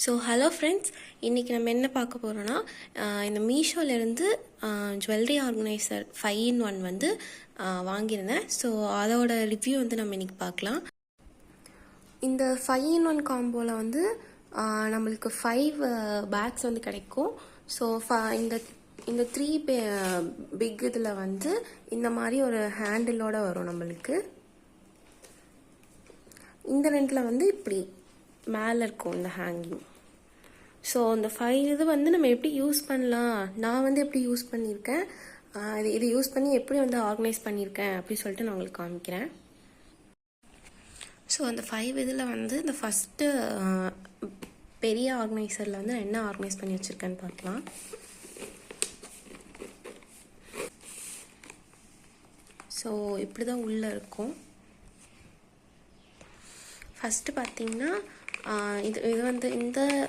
So hello friends, இன்றைக்கி நம்ம என்ன பார்க்க போகிறோன்னா, இந்த மீஷோலேருந்து ஜுவல்லரி ஆர்கனைசர் 5-in-1 வந்து வாங்கியிருந்தேன். ஸோ அதோட ரிவ்யூ வந்து நம்ம இன்றைக்கி பார்க்கலாம். இந்த 5-in-1 காம்போவில் வந்து நம்மளுக்கு 5 பேக்ஸ் வந்து கிடைக்கும். ஸோ இந்த 3 பிக் இதில் வந்து இந்த மாதிரி ஒரு ஹேண்டிலோடு வரும் நம்மளுக்கு. இந்த ரெண்டில் வந்து இப்படி மேலே இருக்கும் இந்த ஹேங்கிங். ஸோ இந்த 5 இது வந்து நம்ம எப்படி யூஸ் பண்ணலாம், நான் வந்து எப்படி யூஸ் பண்ணியிருக்கேன், இது யூஸ் பண்ணி எப்படி வந்து ஆர்கனைஸ் பண்ணியிருக்கேன் அப்படின்னு சொல்லிட்டு நான் உங்களுக்கு காமிக்கிறேன். ஸோ அந்த 5 இதில் வந்து இந்த ஃபஸ்ட்டு பெரிய ஆர்கனைசரில் வந்து நான் என்ன ஆர்கனைஸ் பண்ணி வச்சுருக்கேன்னு பார்க்கலாம். ஸோ இப்படி தான் உள்ளே இருக்கும். ஃபஸ்ட்டு பார்த்தீங்கன்னா இது வந்து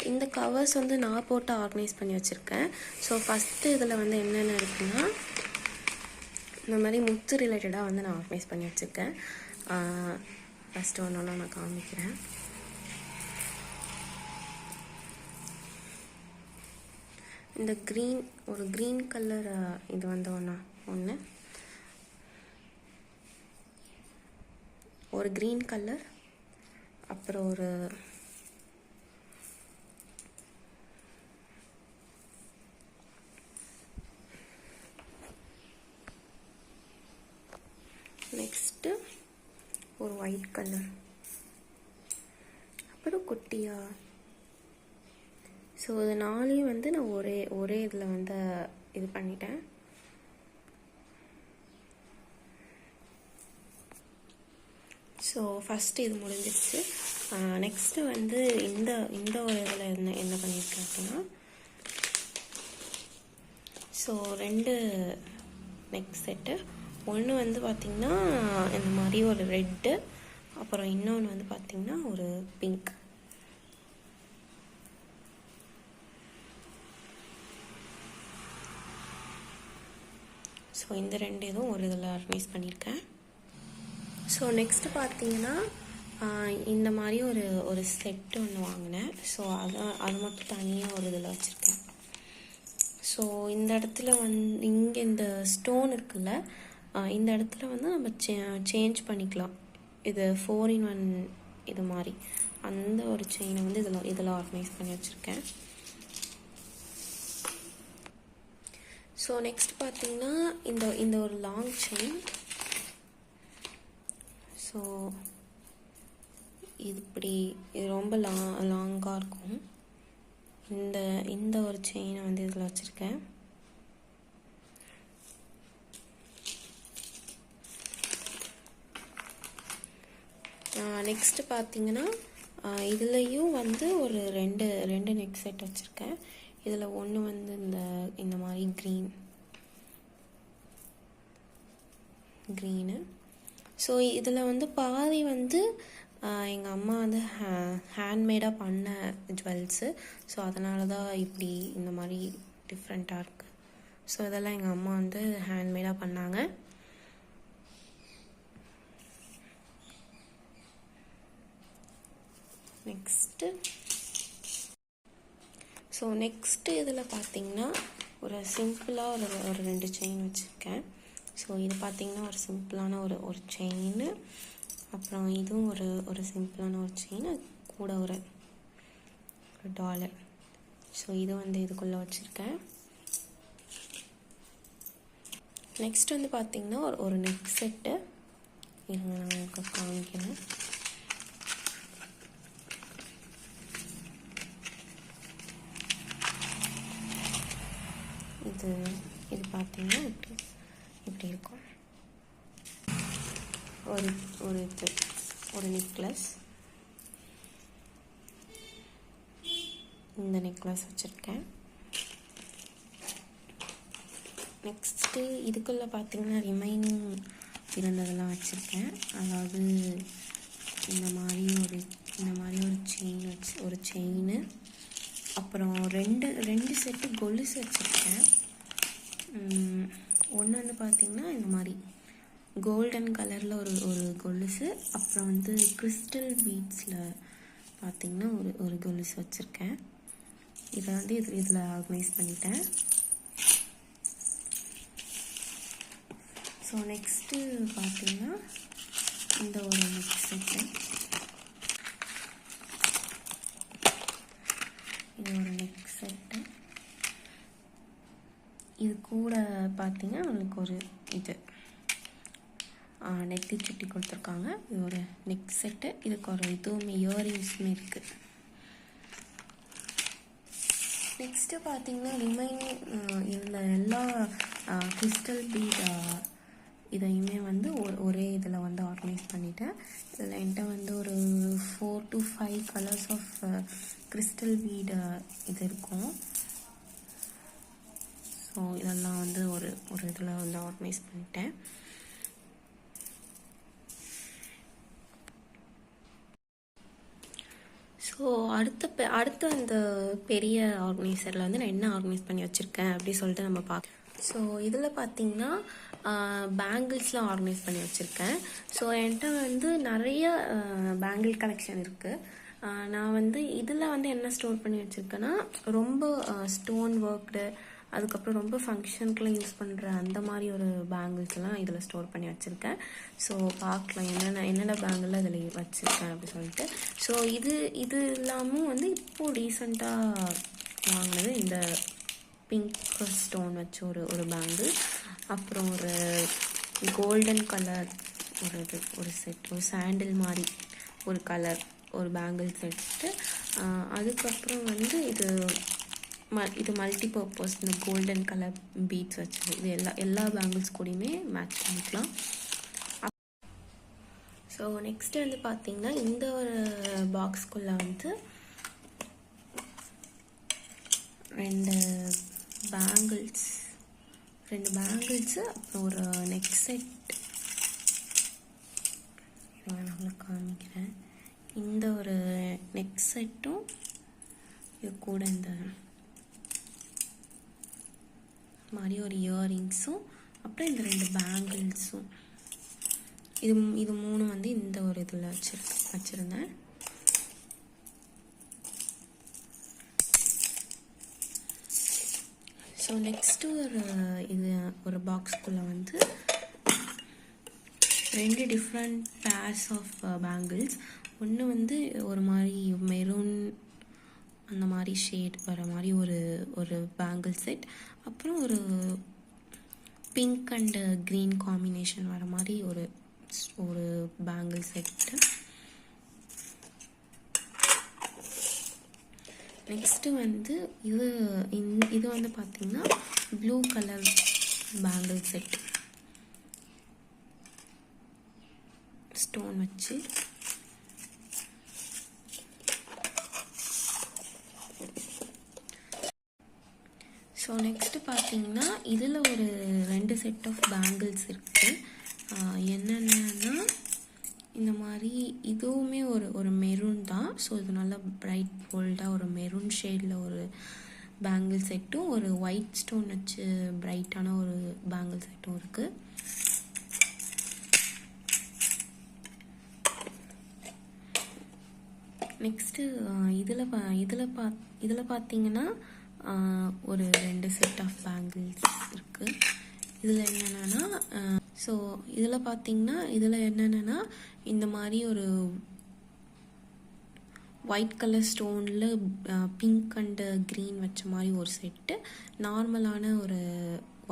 இந்த கவர்ஸ் வந்து நான் போட்டு ஆர்கனைஸ் பண்ணி வச்சுருக்கேன். ஸோ ஃபஸ்ட்டு இதில் வந்து என்னென்ன இருக்குன்னா, இந்த மாதிரி முத்து ரிலேட்டடாக வந்து நான் ஆர்கனைஸ் பண்ணி வச்சுருக்கேன். ஃபஸ்ட்டு ஒன்று நான் காமிக்கிறேன். இந்த க்ரீன் கலர் இது வந்து ஒன்று ஒரு க்ரீன் கலர், அப்புறம் ஒரு நெக்ஸ்ட்டு ஒரு ஒயிட் கலர், அப்புறம் குட்டியா. ஸோ இது 4 வந்து நான் ஒரே இதில் வந்து இது பண்ணிட்டேன். ஸோ ஃபஸ்ட்டு இது முடிஞ்சிடுச்சு. நெக்ஸ்ட்டு வந்து இந்த ஒரு இதில் என்ன பண்ணியிருக்கேன் அப்படின்னா, ஸோ 2 நெக் செட்டு. ஒன்று வந்து பார்த்திங்கன்னா இந்த மாதிரி ஒரு ரெட்டு, அப்புறம் இன்னொன்று வந்து பார்த்திங்கன்னா ஒரு பிங்க். ஸோ இந்த 2 இதுவும் ஒரு இதில் ஆர்கனைஸ் பண்ணியிருக்கேன். ஸோ நெக்ஸ்ட்டு பார்த்தீங்கன்னா இந்த மாதிரி ஒரு செட்டு ஒன்று வாங்கினேன். ஸோ அது மட்டும் தனியாக ஒரு இதில் வச்சுருக்கேன். ஸோ இந்த இடத்துல இங்கே இந்த ஸ்டோன் இருக்குல்ல, இந்த இடத்துல வந்து நம்ம சேஞ்ச் பண்ணிக்கலாம். இது 4-in-1 இது மாதிரி அந்த ஒரு செயினை வந்து இதில் ஆர்கனைஸ் பண்ணி வச்சுருக்கேன். ஸோ நெக்ஸ்ட் பார்த்தீங்கன்னா இந்த ஒரு லாங் செயின். ஸோ இது ரொம்ப லாங்காக இருக்கும். இந்த ஒரு செயினை வந்து இதில் வச்சுருக்கேன். நெக்ஸ்ட்டு பார்த்தீங்கன்னா இதுலேயும் வந்து ஒரு ரெண்டு நெக் செட் வச்சுருக்கேன். இதில் ஒன்று வந்து இந்த மாதிரி க்ரீனு. ஸோ இதில் வந்து பாதி வந்து எங்கள் அம்மா வந்து ஹேண்ட்மேடாக பண்ண ஜுவல்ஸு. ஸோ அதனால தான் இப்படி இந்த மாதிரி டிஃப்ரெண்ட்டாக இருக்குது. ஸோ இதெல்லாம் எங்கள் அம்மா வந்து ஹேண்ட்மேடாக பண்ணாங்க. நெக்ஸ்ட்டு இதில் பார்த்திங்கன்னா ஒரு சிம்பிளாக ஒரு 2 செயின் வச்சுருக்கேன். ஸோ இது பார்த்திங்கன்னா ஒரு சிம்பிளான ஒரு செயின், அப்புறம் இதுவும் ஒரு சிம்பிளான ஒரு செயின், கூட ஒரு டாலர். ஸோ இது வந்து இதுக்குள்ளே வச்சுருக்கேன். நெக்ஸ்ட் வந்து பார்த்திங்கன்னா ஒரு நெக் செட்டு. இருங்க நான் உங்களுக்கு காமிக்கிறேன். இது பார்த்திங்கன்னா இப்படி இருக்கும். ஒரு நெக்லஸ், இந்த நெக்லஸ் வச்சுருக்கேன். நெக்ஸ்ட்டு இதுக்குள்ளே பார்த்திங்கன்னா ரிமைனிங் இருந்ததெல்லாம் வச்சுருக்கேன். அதாவது இந்த மாதிரி ஒரு செயின், அப்புறம் ரெண்டு செட்டு கொலுசு வச்சுருக்கேன். ஒன்று வந்து பார்த்திங்கன்னா இந்த மாதிரி கோல்டன் கலரில் ஒரு கொலுசு, அப்புறம் வந்து கிறிஸ்டல் பீட்ஸில் பார்த்திங்கன்னா ஒரு கொலுசு வச்சுருக்கேன். இதை வந்து இதில் ஆர்கனைஸ் பண்ணிட்டேன். ஸோ நெக்ஸ்ட்டு பார்த்திங்கன்னா இந்த ஒரு நெக் செட்டு, இது ஒரு நெக் செட்டு. இது கூட பார்த்திங்கன்னா உங்களுக்கு ஒரு இது நெத்தி சுட்டி கொடுத்துருக்காங்க. இது ஒரு நெக் செட்டு. இதுக்கு ஒரு இதுவுமே இயரிங்ஸுமே இருக்குது. நெக்ஸ்ட்டு பார்த்திங்கன்னா ரிமைனிங் இதில் எல்லா கிறிஸ்டல் பீட் இதையுமே வந்து ஒரே இதில் வந்து ஆர்கனைஸ் பண்ணிட்டேன். இதில் என்கிட்ட வந்து ஒரு 4 to 5 colours of crystal bead இது இருக்கும். ஸோ இதெல்லாம் வந்து ஒரு இதில் வந்து ஆர்கனைஸ் பண்ணிட்டேன். ஸோ அடுத்த அந்த பெரிய ஆர்கனைசரில் வந்து நான் என்ன ஆர்கனைஸ் பண்ணி வச்சுருக்கேன் அப்படி சொல்லிட்டு நம்ம பார்க்கலாம். ஸோ இதில் பார்த்திங்கன்னா பேங்கிள்ஸ்லாம் ஆர்கனைஸ் பண்ணி வச்சுருக்கேன். ஸோ என்கிட்ட வந்து நிறைய பேங்கிள் கலெக்ஷன் இருக்குது. நான் வந்து இதில் வந்து என்ன ஸ்டோர் பண்ணி வச்சுருக்கேன்னா ரொம்ப ஸ்டோன் ஒர்க்டு, அதுக்கப்புறம் ரொம்ப ஃபங்க்ஷனுக்குலாம் யூஸ் பண்ணுற அந்த மாதிரி ஒரு பேங்கிள்ஸ்லாம் இதில் ஸ்டோர் பண்ணி வச்சுருக்கேன். ஸோ பார்க்கலாம் என்னென்ன பேங்கிள் இதில் வச்சுருக்கேன் அப்படி சொல்லிட்டு. ஸோ இது இல்லாமல் வந்து இப்போது ரீசண்டாக வாங்கினது இந்த பிங்க் ஸ்டோன் வச்சு ஒரு பேங்கிள், அப்புறம் ஒரு கோல்டன் கலர் ஒரு செட், ஒரு சாண்டில் மாதிரி ஒரு கலர் ஒரு பேங்கிள் செட்டு. அதுக்கப்புறம் வந்து இது மல்டி பர்பஸ், இந்த கோல்டன் கலர் பீட்ஸ் வச்சது. இது எல்லா பேங்கிள்ஸ் கூடயுமே மேட்ச் பண்ணிக்கலாம். ஸோ நெக்ஸ்ட்டு வந்து பார்த்திங்கன்னா இந்த ஒரு பாக்ஸ்குள்ளே வந்து 2 பேங்கிள்ஸு அப்புறம் ஒரு நெக் செட். நான் உங்களுக்கு காமிக்கிறேன். இந்த ஒரு நெக் செட்டும் இது கூட இந்த மாதிரி ஒரு இயரிங்ஸும் அப்புறம் இந்த 2 பேங்கிள்ஸும், இது 3 வந்து இந்த ஒரு இதில் வச்சுருந்தேன். ஸோ நெக்ஸ்ட்டு ஒரு பாக்ஸ்குள்ளே வந்து 2 டிஃப்ரெண்ட் பேர்ஸ் ஆஃப் பேங்கிள்ஸ். ஒன்று வந்து ஒரு மாதிரி மெரூன் அந்த மாதிரி ஷேட் வர மாதிரி ஒரு பேங்கிள் செட், அப்புறம் ஒரு பிங்க் அண்டு க்ரீன் காம்பினேஷன் வர மாதிரி ஒரு பேங்கிள் செட்டு. நெக்ஸ்ட்டு வந்து இது வந்து பார்த்திங்கன்னா blue colour bangle set stone வச்சு. ஸோ நெக்ஸ்ட்டு பார்த்திங்கன்னா இதில் ஒரு 2 செட் ஆஃப் பேங்கிள்ஸ் இருக்குது. என்னென்னா இந்த மாதிரி இதுவுமே ஒரு மெரூன் தான். ஸோ இது நல்லா பிரைட் போல்டாக ஒரு மெரூன் ஷேடில் ஒரு பேங்கிள் செட்டும், ஒரு ஒயிட் ஸ்டோன் வச்சு பிரைட்டான ஒரு பேங்கிள் செட்டும் இருக்குது. நெக்ஸ்ட்டு இதில் பார்த்திங்கன்னா ஒரு 2 செட் ஆஃப் பேங்கிள்ஸ் இருக்குது. இதில் என்னென்னா ஸோ இதில் பார்த்திங்கன்னா என்னென்னா இந்த மாதிரி ஒரு ஒயிட் கலர் ஸ்டோனில் பிங்க் அண்டு க்ரீன் வச்ச மாதிரி ஒரு செட்டு, நார்மலான ஒரு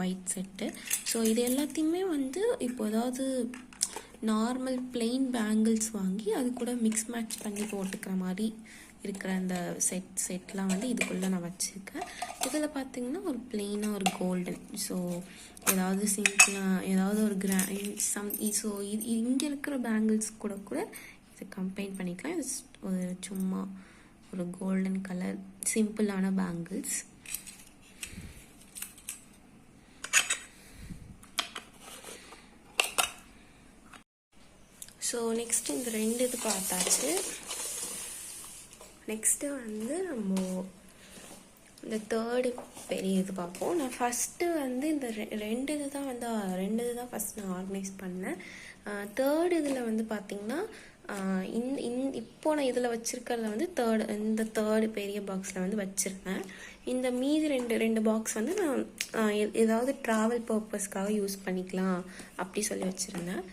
ஒயிட் செட்டு. ஸோ இது எல்லாத்தையுமே வந்து இப்போ ஏதாவது நார்மல் பிளெயின் பேங்கிள்ஸ் வாங்கி அது கூட மிக்ஸ் மேட்ச் பண்ணி போட்டுக்கிற மாதிரி இருக்கிற அந்த செட்லாம் வந்து இதுக்குள்ளே நான் வச்சுருக்கேன். இதில் பார்த்திங்கன்னா ஒரு பிளெயினாக ஒரு கோல்டன், ஸோ ஏதாவது சிம்பிளாக ஏதாவது ஒரு ஸோ இங்கே இருக்கிற பேங்கிள்ஸ் கூட இதை கம்பைன் பண்ணிக்கலாம். இது ஒரு சும்மா ஒரு கோல்டன் கலர் சிம்பிளான பேங்கிள்ஸ். ஸோ நெக்ஸ்ட்டு இந்த 2 இது பார்த்தாச்சு. நெக்ஸ்ட்டு வந்து நம்ம இந்த 3rd பெரிய இது பார்ப்போம். நான் ஃபஸ்ட்டு வந்து இந்த 2 இது தான் ஃபஸ்ட் நான் ஆர்கனைஸ் பண்ணேன். 3rd இதில் வந்து பார்த்திங்கன்னா இப்போ நான் இதில் வச்சுருக்கிறத வந்து இந்த தேர்டு பெரிய பாக்ஸில் வந்து வச்சுருக்கேன். இந்த மீதி ரெண்டு பாக்ஸ் வந்து நான் ஏதாவது ட்ராவல் பர்பஸ்க்காக யூஸ் பண்ணிக்கலாம் அப்படி சொல்லி வச்சுருந்தேன்.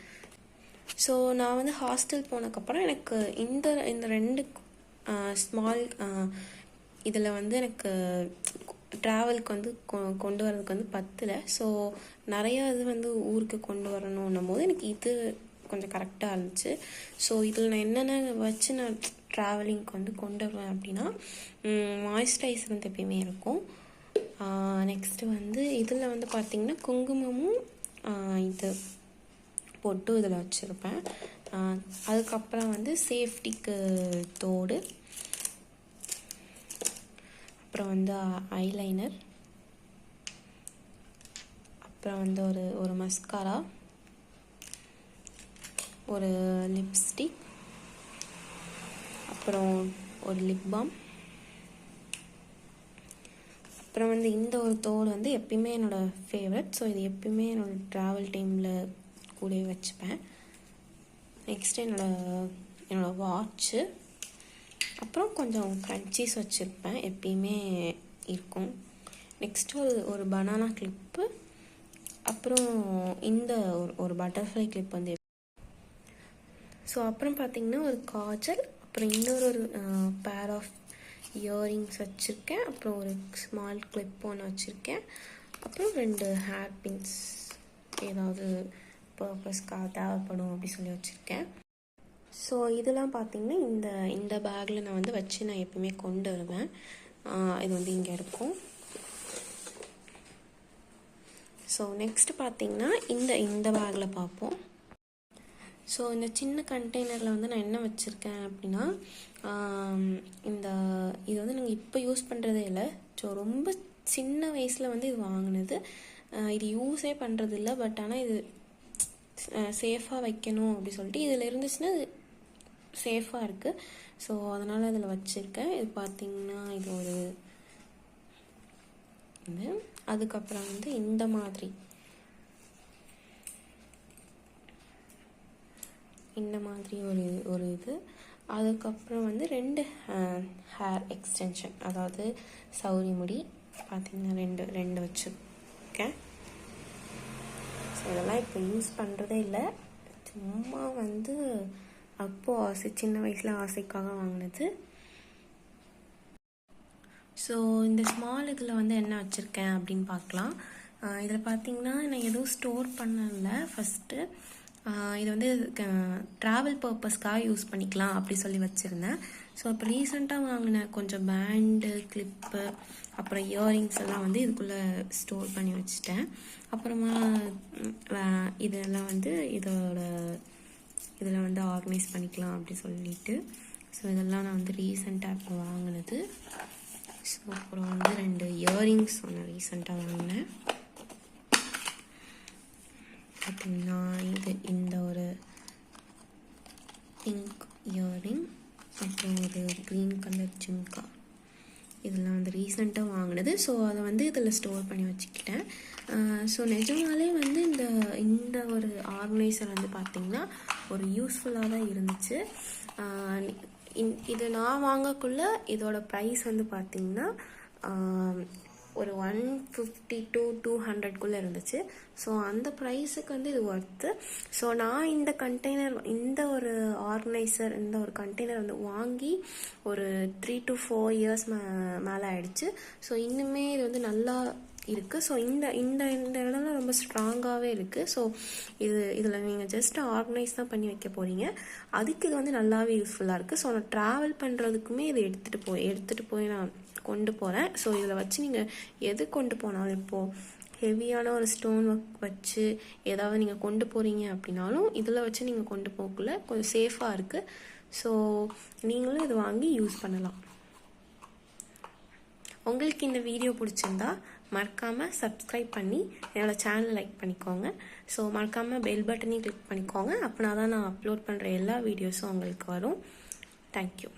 ஸோ நான் வந்து ஹாஸ்டல் போனதுக்கப்புறம் எனக்கு இந்த 2 ஸ்மால் இதில் வந்து எனக்கு ட்ராவலுக்கு வந்து கொண்டு வரதுக்கு வந்து பத்தலை. ஸோ நிறையா இது வந்து ஊருக்கு கொண்டு வரணுன்னும் போது எனக்கு இது கொஞ்சம் கரெக்டாக இருந்துச்சு. ஸோ இதில் நான் என்னென்ன வச்சு நான் ட்ராவலிங்க்கு வந்து கொண்டு வருவேன் அப்படின்னா, மாய்ஸ்சரைசர் வந்து எப்பயுமே இருக்கும். நெக்ஸ்ட்டு வந்து இதில் வந்து பார்த்திங்கன்னா குங்குமமும் இது போட்டு இதில் வச்சுருப்பேன். அதுக்கப்புறம் வந்து சேஃப்டிக்கு தோடு, அப்புறம் வந்து ஐலைனர், அப்புறம் வந்து ஒரு மஸ்காரா, ஒரு லிப்ஸ்டிக், அப்புறம் ஒரு லிப் பாம், அப்புறம் வந்து இந்த ஒரு தோடு வந்து எப்பயுமே என்னோடய ஃபேவரட். ஸோ இது எப்பயுமே என்னோடய ட்ராவல் டைமில் கூடவே வச்சுப்பேன். நெக்ஸ்ட்டு என்னோடய வாட்ச்சு, அப்புறம் கொஞ்சம் க்ரன்ச்சீஸ் வச்சுருப்பேன், எப்பயுமே இருக்கும். நெக்ஸ்ட்டு ஒரு பனானா கிளிப்பு, அப்புறம் இந்த ஒரு பட்டர்ஃப்ளை கிளிப் வந்து. ஸோ அப்புறம் பார்த்திங்கன்னா ஒரு காஜல், அப்புறம் இன்னொரு பேர் ஆஃப் இயரிங்ஸ் வச்சுருக்கேன், அப்புறம் ஒரு ஸ்மால் கிளிப் ஒன்று வச்சுருக்கேன், அப்புறம் 2 ஹேர் பின்ஸ் ஏதாவது பர்பஸ்க்காக தேவைப்படும் அப்படி சொல்லி வச்சுருக்கேன். ஸோ இதெல்லாம் பார்த்திங்கன்னா இந்த பேக்கில் நான் வந்து வச்சு நான் எப்பவுமே கொண்டு வருவேன். இது வந்து இங்கே இருக்கும். ஸோ நெக்ஸ்ட்டு பார்த்திங்கன்னா இந்த பேக்கில் பார்ப்போம். ஸோ இந்த சின்ன கண்டெய்னரில் வந்து நான் என்ன வச்சுருக்கேன் அப்படின்னா, இது வந்து நாங்கள் இப்போ யூஸ் பண்ணுறதே இல்லை. ஸோ ரொம்ப சின்ன வயசில் வந்து இது வாங்கினது. இது யூஸே பண்ணுறது இல்லை. பட் ஆனால் இது சேஃபாக வைக்கணும் அப்படி சொல்லிட்டு இதில் இருந்துச்சுன்னா இது சேஃபாக இருக்குது. ஸோ அதனால் இதில் வச்சுருக்கேன். இது பார்த்திங்கன்னா இது அதுக்கப்புறம் வந்து இந்த மாதிரி ஒரு இது. அதுக்கப்புறம் வந்து 2 ஹேர் எக்ஸ்டென்ஷன், அதாவது சௌரி முடி பார்த்திங்கன்னா 2 வச்சுருக்கேன். ஸோ இதெல்லாம் இப்போ யூஸ் பண்ணுறதே இல்லை. சும்மா வந்து அப்போது சின்ன வயசில் ஆசைக்காக வாங்கினது. ஸோ இந்த ஸ்மால் இதில் வந்து என்ன வச்சுருக்கேன் அப்படின்னு பார்க்கலாம். இதில் பார்த்திங்கன்னா நான் எதுவும் ஸ்டோர் பண்ணலை ஃபஸ்ட்டு. இது வந்து ட்ராவல் பர்பஸ்க்காக யூஸ் பண்ணிக்கலாம் அப்படி சொல்லி வச்சுருந்தேன். ஸோ இப்போ ரீசெண்டாக வாங்கின கொஞ்சம் பேண்டு, கிளிப்பு, அப்புறம் இயரிங்ஸ் எல்லாம் வந்து இதுக்குள்ளே ஸ்டோர் பண்ணி வச்சுட்டேன். அப்புறமா இதெல்லாம் வந்து இதில் வந்து ஆர்கனைஸ் பண்ணிக்கலாம் அப்படி சொல்லிட்டு. ஸோ இதெல்லாம் நான் வந்து ரீசெண்டாக இப்போ வாங்கினது. ஸோ அப்புறம் வந்து 2 இயரிங்ஸ் ஒன்று ரீசெண்டாக வாங்கினேன். பார்த்திங்கன்னா இந்த ஒரு பிங்க் இயரிங், அப்புறம் ஒரு க்ரீன் கலர் ஜிம்கா, இதெல்லாம் வந்து ரீசெண்டாக வாங்கினது. ஸோ அதை வந்து இதில் ஸ்டோர் பண்ணி வச்சுக்கிட்டேன். ஸோ நிஜமாலே வந்து இந்த ஒரு ஆர்கனைசர் வந்து பார்த்திங்கன்னா ஒரு யூஸ்ஃபுல்லாக தான் இருந்துச்சு. இது நான் வாங்கக்குள்ள இதோட ப்ரைஸ் வந்து பார்த்திங்கன்னா ஒரு 150 to 200 இருந்துச்சு. ஸோ அந்த ப்ரைஸுக்கு வந்து இது ஒர்த்து. ஸோ நான் இந்த ஒரு ஆர்கனைசர், இந்த ஒரு கண்டெய்னர் வந்து வாங்கி ஒரு 3 to 4 years மேலே ஆயிடுச்சு. ஸோ இன்னுமே இது வந்து நல்லா இருக்குது. ஸோ இந்த இடம்லாம் ரொம்ப ஸ்ட்ராங்காகவே இருக்குது. ஸோ இதில் நீங்கள் ஜஸ்ட் ஆர்கனைஸ் தான் பண்ணி வைக்க போகிறீங்க. அதுக்கு இது வந்து நல்லாவே யூஸ்ஃபுல்லாக இருக்குது. ஸோ நான் ட்ராவல் பண்ணுறதுக்குமே இதை எடுத்துகிட்டு போய் நான் கொண்டு போகிறேன். ஸோ இதில் வச்சு நீங்கள் எது கொண்டு போனாலும், இப்போது ஹெவியான ஒரு ஸ்டோன் ஒர்க் வச்சு ஏதாவது நீங்கள் கொண்டு போகிறீங்க அப்படின்னாலும் இதில் வச்சு நீங்கள் கொண்டு போகக்குள்ள கொஞ்சம் சேஃபாக இருக்குது. ஸோ நீங்களும் இது வாங்கி யூஸ் பண்ணலாம். உங்களுக்கு இந்த வீடியோ பிடிச்சிருந்தா மறக்காமல் சப்ஸ்கிரைப் பண்ணி என்னோடய சேனலை லைக் பண்ணிக்கோங்க. ஸோ மறக்காமல் பெல் பட்டனையும் கிளிக் பண்ணிக்கோங்க. அப்படின்னா தான் நான் அப்லோட் பண்ணுற எல்லா வீடியோஸும் உங்களுக்கு வரும். தேங்க்யூ.